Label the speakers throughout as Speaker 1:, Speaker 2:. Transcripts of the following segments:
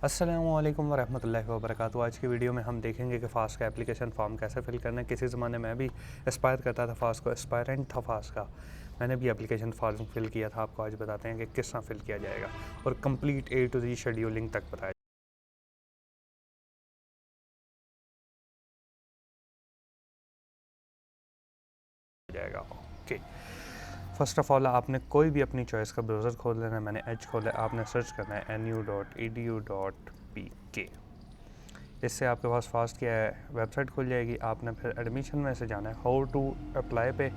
Speaker 1: अस्सलामुअलैकुम वरहमतुल्लाहि वबरकातुहू। आज की वीडियो में हम देखेंगे कि फ़ास्ट का एप्लीकेशन फॉर्म कैसे फ़िल करना है। किसी ज़माने में भी एस्पायर करता था फ़ास्ट को, एस्पायरेंट था फ़ास्ट का। मैंने भी एप्लीकेशन फॉर्म फ़िल किया था। आपको आज बताते हैं कि किस तरह फ़िल किया जाएगा और complete A to Z scheduling तक बताया जाएगा। ओके, फ़र्स्ट ऑफ़ ऑल आपने कोई भी अपनी चॉइस का ब्राउज़र खोल लेना है। मैंने एज खोला, आपने सर्च करना है nu.edu.pk। इससे आपके पास फास्ट क्या है वेबसाइट खुल जाएगी। आपने फिर एडमिशन में से जाना है हाउ टू अप्लाई पे,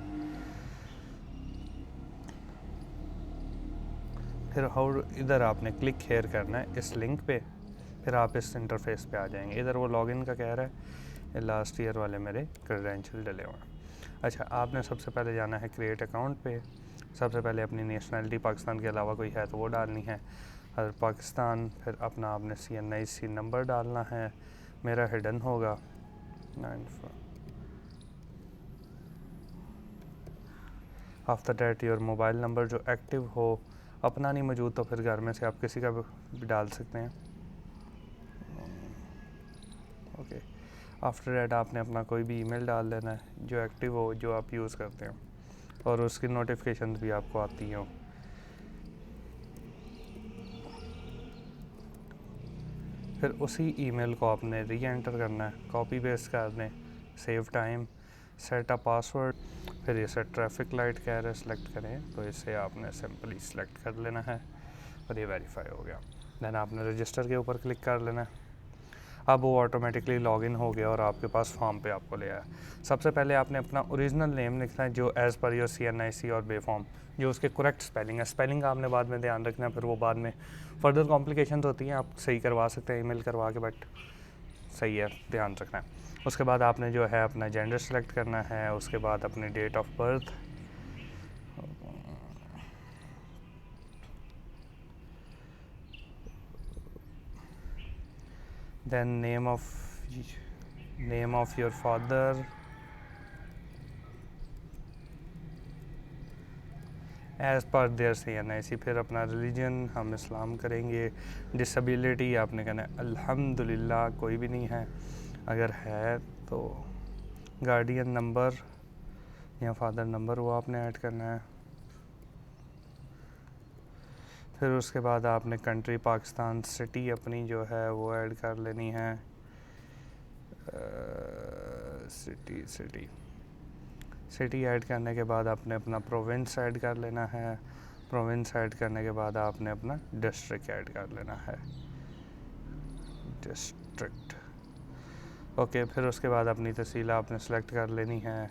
Speaker 1: फिर हाउ इधर आपने क्लिक हेयर करना है इस लिंक पे। फिर आप इस इंटरफेस पे आ जाएंगे। इधर वो लॉगिन का कह रहा है, ये लास्ट ईयर वाले मेरे क्रेडेंशियल डले हुए हैं। अच्छा, आपने सबसे पहले जाना है क्रिएट अकाउंट पे। सबसे पहले अपनी नेशनलिटी पाकिस्तान के अलावा कोई है तो वो डालनी है, अगर पाकिस्तान। फिर अपना आपने CNIC नंबर डालना है, मेरा हिडन होगा 94। After that your mobile number जो एक्टिव हो, अपना नहीं मौजूद तो फिर घर में से आप किसी का भी डाल सकते हैं। ओके, आफ्टर डैट आपने अपना कोई भी ईमेल डाल देना है जो एक्टिव हो, जो आप यूज़ करते हो और उसकी नोटिफिकेशन भी आपको आती हो। फिर उसी ईमेल को आपने री एंटर करना है, कॉपी पेस्ट करने, save time, set a password. फिर इसे ट्रैफिक लाइट कह रहे सेलेक्ट करें तो इसे आपने सिंपली सेलेक्ट कर लेना है और ये वेरीफाई हो गया। देन आपने रजिस्टर के ऊपर क्लिक कर लेना है। अब वो ऑटोमेटिकली लॉगिन हो गया और आपके पास फॉर्म पे आपको ले आया। सबसे पहले आपने अपना ओरिजिनल नेम लिखना है जो एज़ पर योर CNIC और बे फॉर्म, जो उसके करेक्ट स्पेलिंग है। स्पेलिंग आपने बाद में ध्यान रखना है, फिर वो बाद में फर्दर कॉम्प्लिकेशन होती हैं, आप सही करवा सकते हैं ईमेल करवा के, बट सही है, ध्यान रखना है। उसके बाद आपने जो है अपना जेंडर सेलेक्ट करना है, उसके बाद अपनी date of birth, then name of your father as per their CNIC। फिर अपना रिलीजन हम इस्लाम करेंगे। डिसेबिलिटी आपने कहना है अल्हम्दुलिल्लाह कोई भी नहीं है, अगर है तो गार्डियन नंबर या फादर नंबर वो आपने ऐड करना है। फिर उसके बाद आपने कंट्री पाकिस्तान, सिटी अपनी जो है वो ऐड कर लेनी है। सिटी ऐड करने के बाद आपने अपना प्रोविंस ऐड कर लेना है। प्रोविंस ऐड करने के बाद आपने अपना डिस्ट्रिक्ट ऐड कर लेना है, डिस्ट्रिक्ट। ओके, फिर उसके बाद अपनी तहसील आपने सेलेक्ट कर लेनी है।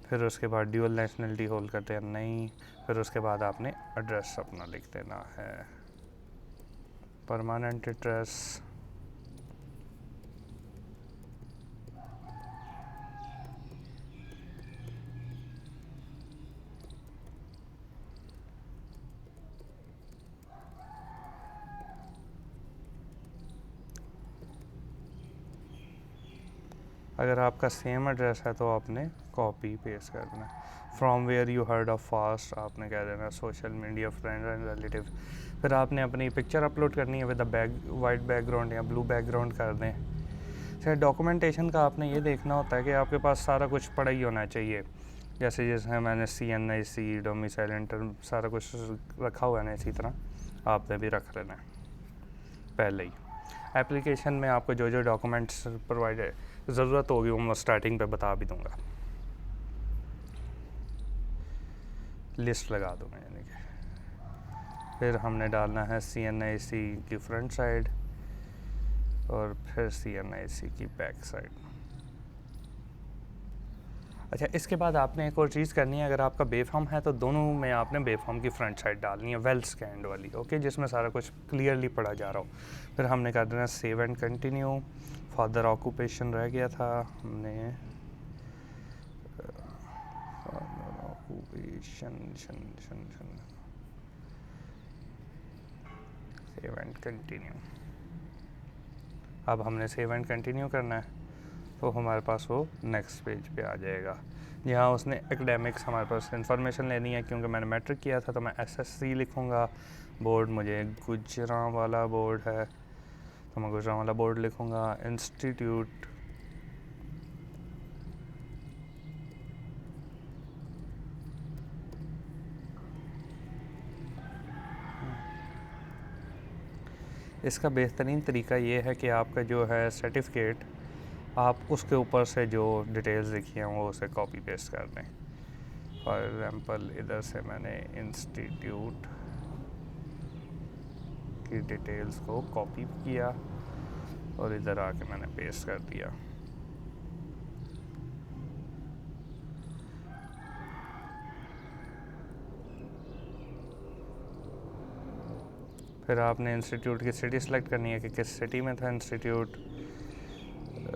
Speaker 1: फिर उसके बाद ड्यूअल नेशनलिटी होल्ड करते हैं नहीं। फिर उसके बाद आपने एड्रेस अपना लिख देना है, परमानेंट एड्रेस। अगर आपका सेम एड्रेस है तो आपने कॉपी पेस्ट कर देना। From where you heard of FAST आपने कह देना social media friend and relative. फिर आपने अपनी पिक्चर अपलोड करनी है विद वाइट बैकग्राउंड या ब्लू बैकग्राउंड कर दें। फिर डॉक्यूमेंटेशन का आपने ये देखना होता है कि आपके पास सारा कुछ पड़ा ही होना चाहिए। जैसे जैसे मैंने CNIC, डोमिसाइल, इंटर सारा कुछ रखा हुआ है ना, इसी तरह आपने भी रख लेना है पहले ही। एप्लीकेशन में आपको जो जो डॉक्यूमेंट्स प्रोवाइड ज़रूरत होगी वो मैं स्टार्टिंग पे बता भी दूंगा, लिस्ट लगा दूंगा यानी कि। फिर हमने डालना है CNIC की फ्रंट साइड और फिर CNIC की बैक साइड। अच्छा, इसके बाद आपने एक और चीज़ करनी है। अगर आपका बेफॉर्म है तो दोनों में आपने बेफॉर्म की फ्रंट साइड डालनी है, वेल स्कैंड वाली, ओके, जिसमें सारा कुछ क्लियरली पढ़ा जा रहा हो। फिर हमने कर देना save and continue. Father occupation रह गया था, हमने ऑक्यूपेशन सेव एंड कंटिन्यू। अब हमने सेव एंड कंटिन्यू करना है तो हमारे पास वो नेक्स्ट पेज पे आ जाएगा, जहाँ उसने एकेडमिक्स हमारे पास इंफॉर्मेशन लेनी है। क्योंकि मैंने मैट्रिक किया था तो मैं SSC लिखूँगा। बोर्ड मुझे गुजरांवाला बोर्ड है, तो मैं गुजरांवाला बोर्ड लिखूँगा, इंस्टीट्यूट इसका बेहतरीन तरीका ये है कि आपका जो है सर्टिफिकेट आप उसके ऊपर से जो डिटेल्स लिखी हैं वो उसे कॉपी पेस्ट कर दें। फॉर एग्ज़ाम्पल इधर से मैंने इंस्टीट्यूट की डिटेल्स को कॉपी किया और इधर आके मैंने पेस्ट कर दिया। फिर आपने इंस्टीट्यूट की सिटी सेलेक्ट करनी है कि किस सिटी में था इंस्टीट्यूट,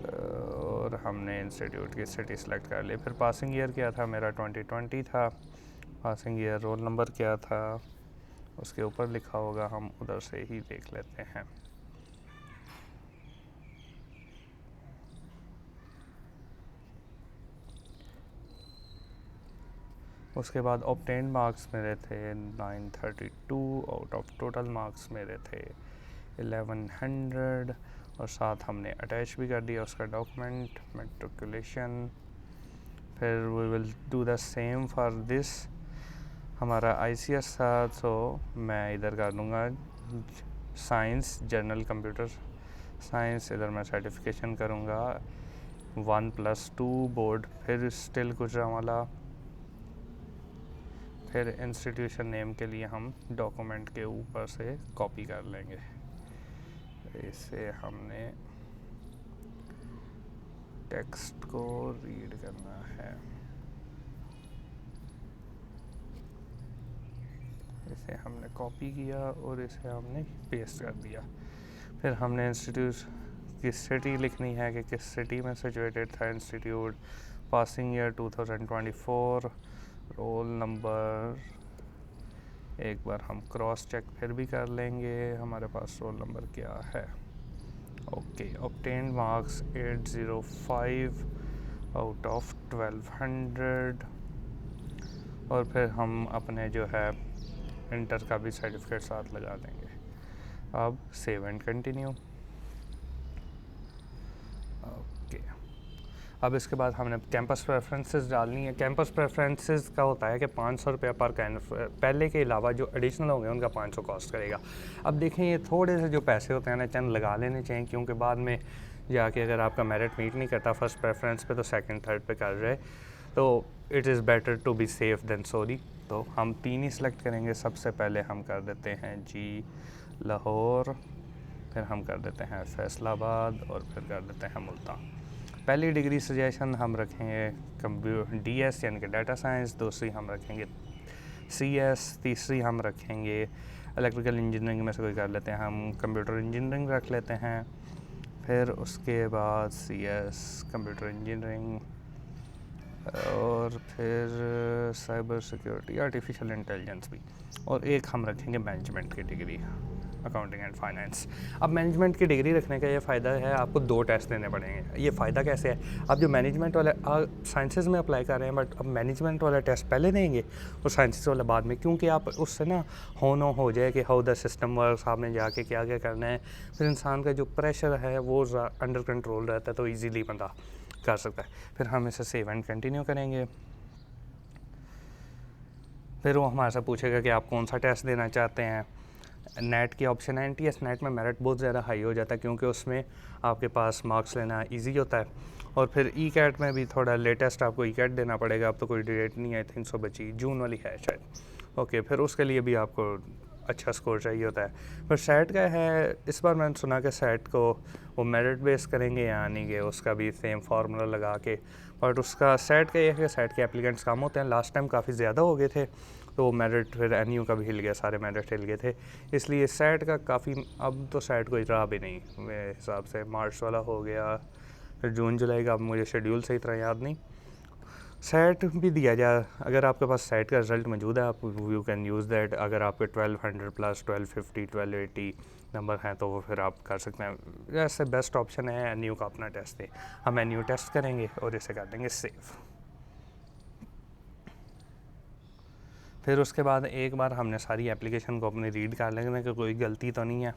Speaker 1: और हमने इंस्टीट्यूट की सिटी सेलेक्ट कर ली। फिर पासिंग ईयर क्या था, मेरा 2020 था। पासिंग ईयर, रोल नंबर क्या था उसके ऊपर लिखा होगा, हम उधर से ही देख लेते हैं। उसके बाद ऑब्टेन्ड मार्क्स मेरे थे 932, आउट ऑफ टोटल मार्क्स मेरे थे 1100, और साथ हमने अटैच भी कर दिया उसका डॉक्यूमेंट, मेट्रिकुलेशन। फिर we will do the same for this. हमारा ICS था, तो मैं इधर कर दूँगा साइंस, जनरल कंप्यूटर साइंस। इधर मैं सर्टिफिकेशन करूँगा 1+2 बोर्ड, फिर स्टिल गुजरांवाला। फिर इंस्टीट्यूशन नेम के लिए हम डॉक्यूमेंट के ऊपर से कॉपी कर लेंगे। इसे हमने टेक्स्ट को रीड करना है, इसे हमने कॉपी किया और इसे हमने पेस्ट कर दिया। फिर हमने इंस्टीट्यूट की सिटी लिखनी है कि किस सिटी में सिचुएटेड था institute, passing year 2024, roll number एक बार हम क्रॉस चेक फिर भी कर लेंगे हमारे पास रोल नंबर क्या है। Okay, obtained marks 805 out of 1200, और फिर हम अपने जो है इंटर का भी सर्टिफिकेट साथ लगा देंगे। अब सेव एंड कंटिन्यू। ओके, अब इसके बाद हमने कैंपस प्रेफरेंसेस डालनी है। कैंपस प्रेफरेंसेस का होता है कि 500 रुपये पर पहले के अलावा जो एडिशनल होंगे उनका 500 कॉस्ट करेगा। अब देखें, ये थोड़े से जो पैसे होते हैं ना, चंद लगा लेने चाहिए, क्योंकि बाद में जाके अगर आपका मेरिट मीट नहीं करता फर्स्ट प्रेफरेंस पे तो सेकंड थर्ड पे कर रहे, तो it is better to be safe than sorry. तो हम 3 ही सिलेक्ट करेंगे। सबसे पहले हम कर देते हैं जी लाहौर, फिर हम कर देते हैं फैसलाबाद, और फिर कर देते हैं मुल्तान। पहली डिग्री सजेशन हम रखेंगे DS यानी कि डाटा साइंस, दूसरी हम रखेंगे CS, तीसरी हम रखेंगे इलेक्ट्रिकल इंजीनियरिंग में से कोई कर लेते हैं, हम कंप्यूटर इंजीनियरिंग रख लेते हैं। फिर उसके बाद CS कंप्यूटर इंजीनियरिंग, और फिर साइबर सिक्योरिटी, आर्टिफिशियल इंटेलिजेंस भी, और एक हम रखेंगे मैनेजमेंट की डिग्री, अकाउंटिंग एंड फाइनेंस। अब मैनेजमेंट की डिग्री रखने का ये फ़ायदा है, आपको 2 टेस्ट देने पड़ेंगे। ये फ़ायदा कैसे है, आप जो मैनेजमेंट वाले साइंसेज में अप्लाई कर रहे हैं, बट अब मैनेजमेंट वाला टेस्ट पहले देंगे और साइंसेज वाला बाद में, क्योंकि आप उससे ना हो जाए कि हाउ द सिस्टम वर्क्स, आपने जाके क्या क्या करना है। फिर इंसान का जो प्रेशर है वो अंडर कंट्रोल रहता है, तो ईजीली बंदा कर सकता है। फिर हम इसे सेव एंड कंटिन्यू करेंगे। फिर वो हमारे से पूछेगा कि आप कौन सा टेस्ट देना चाहते हैं। नेट की ऑप्शन है। NTS नेट में मेरिट बहुत ज़्यादा हाई हो जाता है, क्योंकि उसमें आपके पास मार्क्स लेना इजी होता है। और फिर ECAT में भी थोड़ा लेटेस्ट आपको ECAT देना पड़ेगा। अब तो कोई डेट नहीं, आई थिंक सो बची, जून वाली है शायद। ओके, फिर उसके लिए भी आपको अच्छा स्कोर चाहिए होता है। फिर सेट का है, इस बार मैंने सुना कि सेट को वो मेरिट बेस करेंगे, यानी कि उसका भी सेम फार्मूला लगा के। बट उसका सेट का ये है कि सेट के एप्लीकेंट्स कम होते हैं, लास्ट टाइम काफ़ी ज़्यादा हो गए थे, तो मेरिट फिर NU का भी हिल गया, सारे मेरिट हिल गए थे, इसलिए सेट का काफ़ी, अब तो सेट कोई रहा भी नहीं मेरे हिसाब से। मार्च वाला हो गया, फिर जून जुलाई का अब मुझे शेड्यूल सही तरह याद नहीं। सेट भी दिया जाए, अगर आपके पास सेट का रिज़ल्ट मौजूद है, आप यू कैन यूज़ दैट। अगर आपके 1200 प्लस 1250 1280 नंबर हैं तो वो फिर आप कर सकते हैं। ऐसे बेस्ट ऑप्शन है NU का अपना टेस्ट दें। हम NU टेस्ट करेंगे और इसे कर देंगे सेव। फिर उसके बाद एक बार हमने सारी एप्लीकेशन को अपनी रीड कर लेंगे कि कोई गलती तो नहीं है।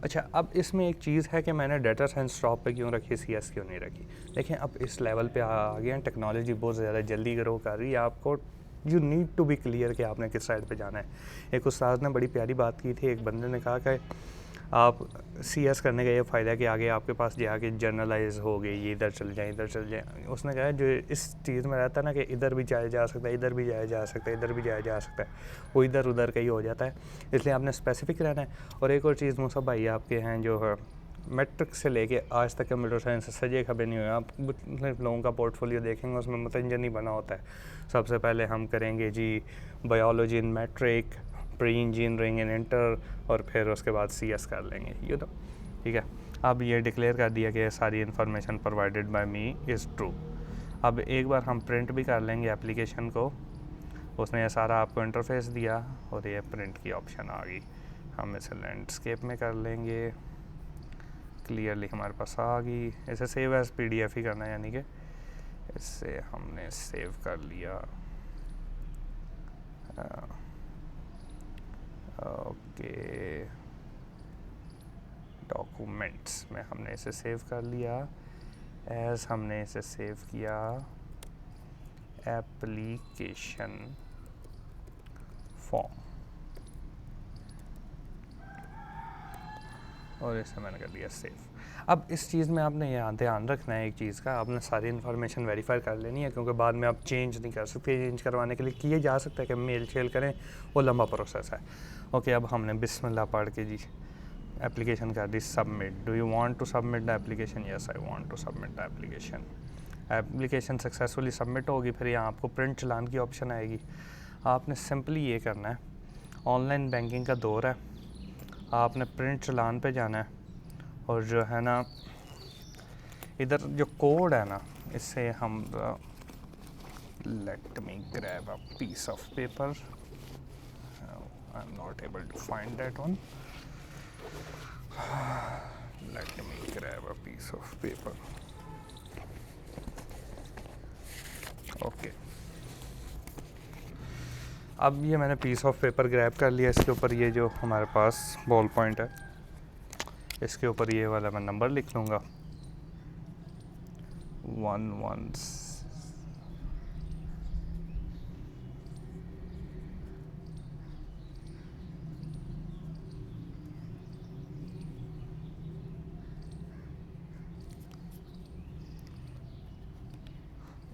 Speaker 1: अच्छा, अब इसमें एक चीज़ है कि मैंने डाटा साइंस टॉप पे क्यों रखी, CS क्यों नहीं रखी। देखिए, अब इस लेवल पे आ गए हैं, टेक्नोलॉजी बहुत ज़्यादा जल्दी ग्रो कर रही है, आपको you need to be clear कि आपने किस साइड पे जाना है। एक उस्ताद ने बड़ी प्यारी बात की थी, एक बंदे ने कहा कि आप CS करने का ये फ़ायदा है कि आगे आपके पास जाके जनरलाइज हो गई, ये इधर चल जाए, इधर चल जाए। उसने कहा जो इस चीज़ में रहता है ना कि इधर भी जाया जा सकता है, इधर भी जाया जा सकता है, इधर भी जाया जा सकता है, वो इधर उधर का ही हो जाता है, इसलिए आपने स्पेसिफिक रहना है। और एक और चीज़, मूसा भाई आपके हैं जो है मैट्रिक से लेके आज तक कंप्यूटर साइंस से सजे खबे नहीं हुए। आप लोगों का पोर्टफोलियो देखेंगे, उसमें मतंजन ही बना होता है। सबसे पहले हम करेंगे जी biology in matric, pre engineering in inter, और फिर उसके बाद CS कर लेंगे, ये तो ठीक है। अब ये डिक्लेयर कर दिया कि सारी information provided by me is true. अब एक बार हम प्रिंट भी कर लेंगे एप्लीकेशन को। उसने ये सारा आपको इंटरफेस दिया और ये प्रिंट की ऑप्शन आ गई। हम इसे लैंडस्केप में कर लेंगे, क्लियरली हमारे पास आ गई। इसे सेव एज PDF ही करना है, यानी कि इससे हमने सेव कर लिया। ओके, डॉक्यूमेंट्स में हमने इसे सेव कर लिया एज हमने इसे सेव किया एप्लीकेशन फॉर्म, और इसे मैंने कर दिया सेव। अब इस चीज़ में आपने यहाँ ध्यान रखना है एक चीज़ का, आपने सारी इन्फॉर्मेशन वेरीफाई कर लेनी है, क्योंकि बाद में आप चेंज नहीं कर सकते। चेंज करवाने के लिए किए जा सकता है कि मेल शेल करें, वो लंबा प्रोसेस है। ओके, अब हमने बिस्मिल्लाह पढ़ के जी एप्लीकेशन कर दी submit. Do you want to submit the application? Yes, I want to submit the application. Application successfully submit होगी। फिर यहाँ आपको प्रिंट चलान की ऑप्शन आएगी। आपने सिंपली ये करना है, ऑनलाइन बैंकिंग का दौर है, आपने प्रिंट चलान पे जाना है, और जो है ना इधर जो कोड है ना, इससे हम let me grab a piece of paper, I am not able to find that one, let me grab a piece of paper. Okay, अब ये मैंने पीस ऑफ पेपर ग्रैब कर लिया। इसके ऊपर ये जो हमारे पास बॉल पॉइंट है, इसके ऊपर ये वाला मैं नंबर लिख लूँगा 11।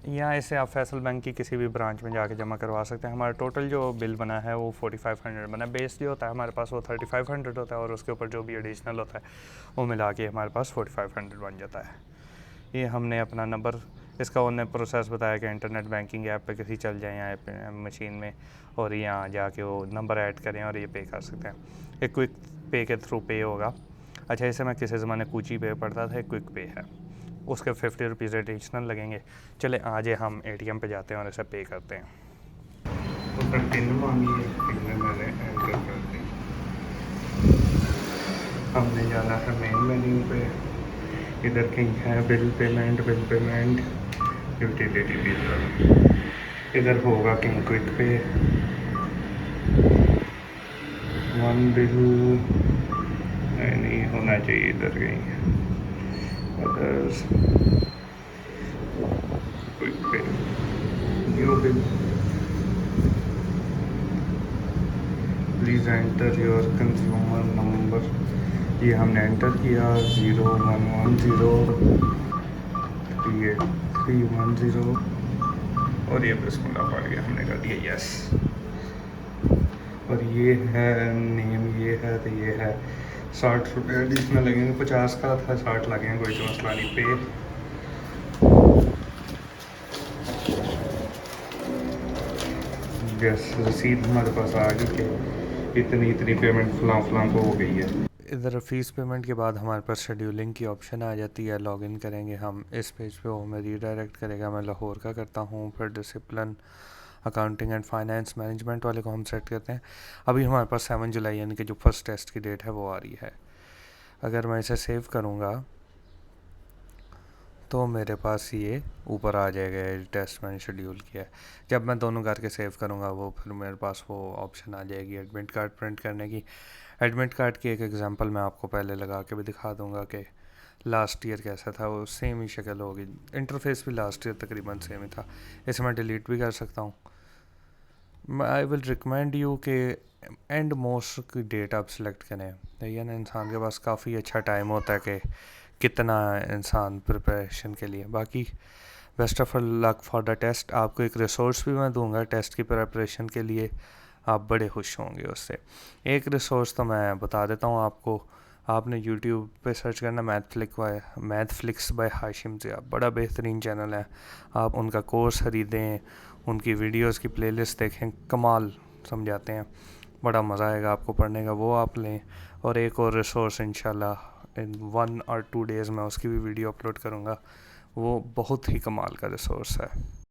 Speaker 1: या इसे आप फैसल बैंक की किसी भी ब्रांच में जाके जमा करवा सकते हैं। हमारा टोटल जो बिल बना है वो 4500 बना। बेस जो होता है हमारे पास वो 3500 होता है, और उसके ऊपर जो भी एडिशनल होता है वो मिला के हमारे पास 4500 बन जाता है। ये हमने अपना नंबर, इसका उन्होंने प्रोसेस बताया कि इंटरनेट बैंकिंग ऐप पे किसी चल जाएँ यहाँ मशीन में, और यहाँ जाके वो नंबर ऐड करें और ये पे कर सकते हैं। एक क्विक पे के थ्रू पे होगा। अच्छा, इसे मैं किसी ज़माने कूची पे पढ़ता था, क्विक पे है, उसके 50 रुपीज़ एडिशनल लगेंगे। चले आज हम ATM पे जाते हैं और इसे पे करते हैं। तो फिर पिन मांगी है, पिन मैंने एंटर कर दी। हमने जाना है मेन मेन्यू पे, इधर कहीं है बिल पेमेंट, यूटिलिटी बिल, इधर होगा कहीं क्विक पे, वन बिल नहीं होना चाहिए, इधर कहीं अदर्स, क्विक पे, new bill, please enter your consumer number. ये हमने एंटर किया 0110383310, और ये बिस्मिल्लाह पड़ गया, हमने कर दिया यस। और ये है नेम, ये है तो ये है 60 रुपये एडिशनल लगेंगे। 50 का था, 60 लगेंगे, कोई तो मसला नहीं। पे यस, रसीद हमारे पास आ गई कि इतनी पेमेंट फलां को हो गई है। इधर फ़ीस पेमेंट के बाद हमारे पास शेड्यूलिंग की ऑप्शन आ जाती है। लॉगिन करेंगे हम, इस पेज पे वो हमें रीडायरेक्ट करेगा। मैं लाहौर का करता हूँ, फिर discipline accounting and finance management वाले को हम सेट करते हैं। अभी हमारे पास 7 जुलाई यानी कि जो फर्स्ट टेस्ट की डेट है वो आ रही है। अगर मैं इसे सेव करूँगा तो मेरे पास ये ऊपर आ जाएगा, टेस्ट मैंने शेड्यूल किया है। जब मैं दोनों करके सेव करूँगा वो फिर मेरे पास वो ऑप्शन आ जाएगी एडमिट कार्ड प्रिंट करने की। एडमिट कार्ड की एक एग्जांपल मैं आपको पहले लगा के भी दिखा दूंगा कि लास्ट ईयर कैसा था, वो सेम ही शक्ल होगी, इंटरफेस भी लास्ट ईयर तकरीबन सेम ही था। इसे मैं डिलीट भी कर सकता हूँ। आई विल रिकमेंड यू कि एंड मोस्ट की डेट आप सिलेक्ट करें। ये ना इंसान के पास काफ़ी अच्छा टाइम होता है कि कितना इंसान प्रिपरेशन के लिए। बाकी best of luck for the test. आपको एक रिसोर्स भी मैं दूंगा टेस्ट की प्रिपरेशन के लिए, आप बड़े खुश होंगे उससे। एक रिसोर्स तो मैं बता देता हूँ आपको, आपने यूट्यूब पे सर्च करना मैथफ्लिक्स बाय हाशिम ज़िया, बड़ा बेहतरीन चैनल है। आप उनका कोर्स ख़रीदें, उनकी वीडियोस की प्लेलिस्ट देखें, कमाल समझाते हैं, बड़ा मज़ा आएगा आपको पढ़ने का, वो आप लें। और एक और रिसोर्स इंशाल्लाह इन 1 और 2 डेज़ में उसकी भी वीडियो अपलोड करूँगा, वो बहुत ही कमाल का रिसोर्स है।